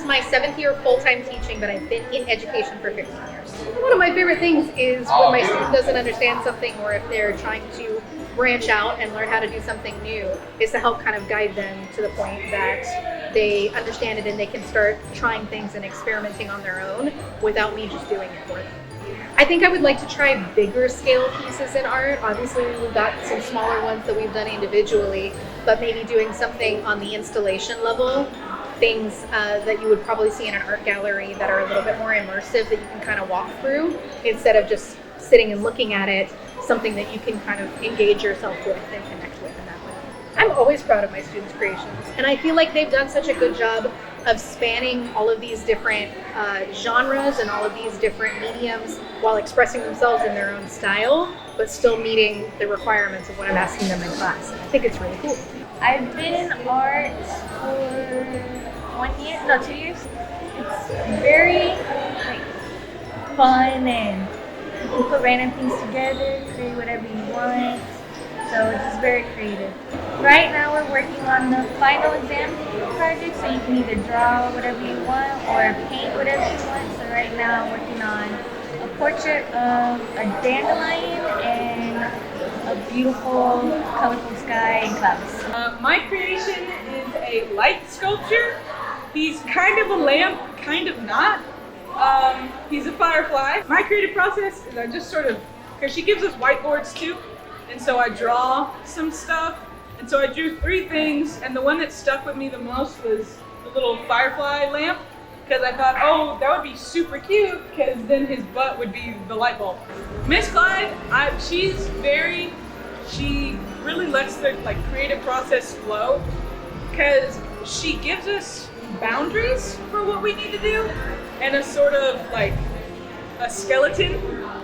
my 7th year full-time teaching, but I've been in education for 15 years. One of my favorite things is when my student doesn't understand something, or if they're trying to branch out and learn how to do something new, is to help kind of guide them to the point that they understand it and they can start trying things and experimenting on their own without me just doing it for them. I think I would like to try bigger scale pieces in art. Obviously, we've got some smaller ones that we've done individually, but maybe doing something on the installation level, things that you would probably see in an art gallery that are a little bit more immersive that you can kind of walk through instead of just sitting and looking at it, something that you can kind of engage yourself with and connect with in that way. I'm always proud of my students' creations, and I feel like they've done such a good job of spanning all of these different genres and all of these different mediums while expressing themselves in their own style, but still meeting the requirements of what I'm asking them in class. I think it's really cool. I've been in art for 2 years. It's very like fun, and you can put random things together, create whatever you want. So it's just very creative. Right now we're working on the final exam project, so you can either draw whatever you want or paint whatever you want. So right now I'm working on a portrait of a dandelion and a beautiful, colorful sky and clouds. My creation is a light sculpture. He's kind of a lamp, kind of not. He's a firefly. My creative process is I just sort of, because she gives us whiteboards too, and so I draw some stuff. And so I drew 3 things, and the one that stuck with me the most was the little firefly lamp, because I thought, oh, that would be super cute, because then his butt would be the light bulb. Miss Clyde, she really lets the creative process flow, because she gives us boundaries for what we need to do, and a sort of like a skeleton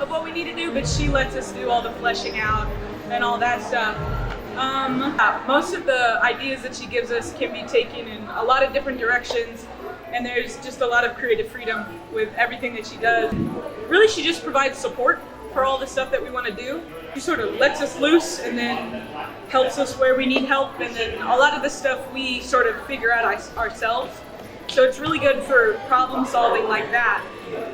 of what we need to do, but she lets us do all the fleshing out and all that stuff. Most of the ideas that she gives us can be taken in a lot of different directions, and there's just a lot of creative freedom with everything that she does. Really, she just provides support for all the stuff that we want to do. She sort of lets us loose and then helps us where we need help, and then a lot of the stuff we sort of figure out ourselves. So it's really good for problem solving like that,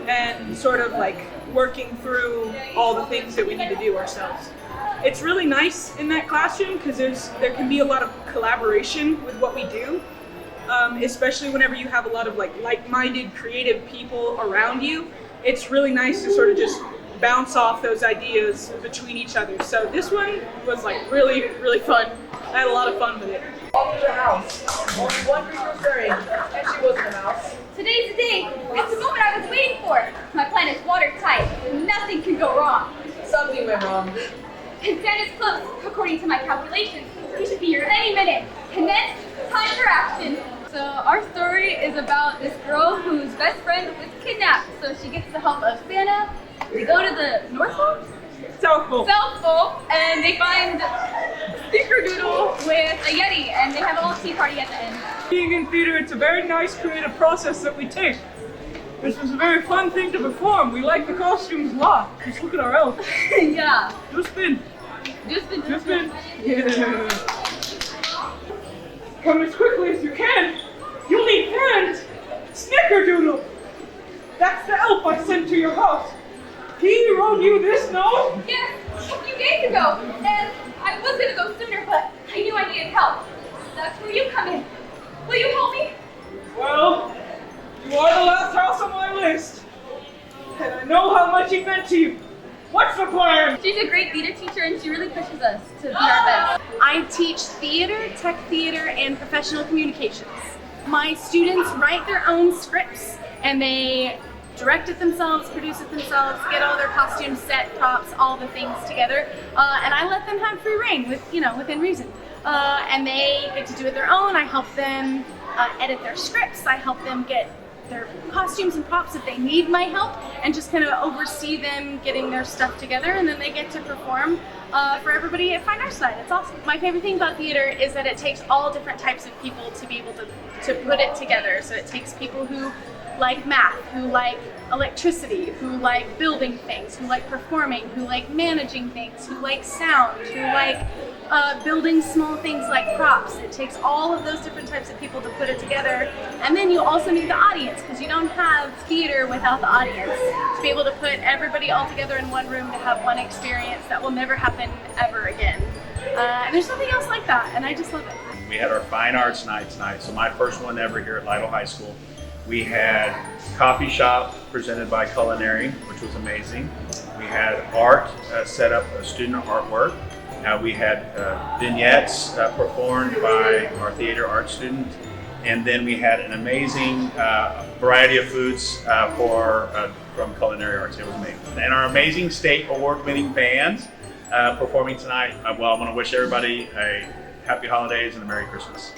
and sort of like working through all the things that we need to do ourselves. It's really nice in that classroom because there can be a lot of collaboration with what we do, especially whenever you have a lot of like-minded creative people around you. It's really nice to sort of just bounce off those ideas between each other. So this one was like really, really fun. I had a lot of fun with it. Off to the house. Only one creature stirring, and she wasn't a mouse. Today's the day. It's the moment I was waiting for. My plan is watertight. Nothing can go wrong. Something went wrong. Consent is close, according to my calculations. He should be here any minute. And then, time for action. So our story is about this girl whose best friend was kidnapped. So she gets the help of Santa. They go to the North Pole? South Pole. South Pole, and they find Snickerdoodle with a Yeti, and they have a little tea party at the end. Being in theater, it's a very nice creative process that we take. This was a very fun thing to perform. We like the costumes a lot. Just look at our elf. Yeah. Do a spin. Just been. Yeah. Come as quickly as you can. You'll need friends. Snickerdoodle. That's the elf I sent to your house. He wrote you this note? Yes, a few days ago. And I was gonna go sooner, but I knew I needed help. That's where you come in. Will you help me? Well, you are the last house on my list. And I know how much he meant to you. What's the plan? She's a great theater teacher, and she really pushes us to be our best. I teach theater, tech theater, and professional communications. My students write their own scripts, and they direct it themselves, produce it themselves, get all their costumes, set, props, all the things together, and I let them have free reign within reason. And they get to do it their own. I help them edit their scripts. I help them get their costumes and props if they need my help, and just kind of oversee them getting their stuff together, and then they get to perform for everybody at Fine Arts Night. It's awesome. My favorite thing about theater is that it takes all different types of people to be able to put it together. So it takes people who like math, who like electricity, who like building things, who like performing, who like managing things, who like sound, who like building small things like props. It takes all of those different types of people to put it together. And then you also need the audience, because you don't have theater without the audience. To be able to put everybody all together in one room to have one experience that will never happen ever again. And there's nothing else like that, and I just love it. We had our fine arts night tonight, so my first one ever here at Lytle High School. We had coffee shop presented by Culinary, which was amazing. We had art set up, student artwork. We had vignettes performed by our theater art student. And then we had an amazing variety of foods from Culinary Arts. It was amazing. And our amazing state award-winning band performing tonight. Well, I want to wish everybody a happy holidays and a Merry Christmas.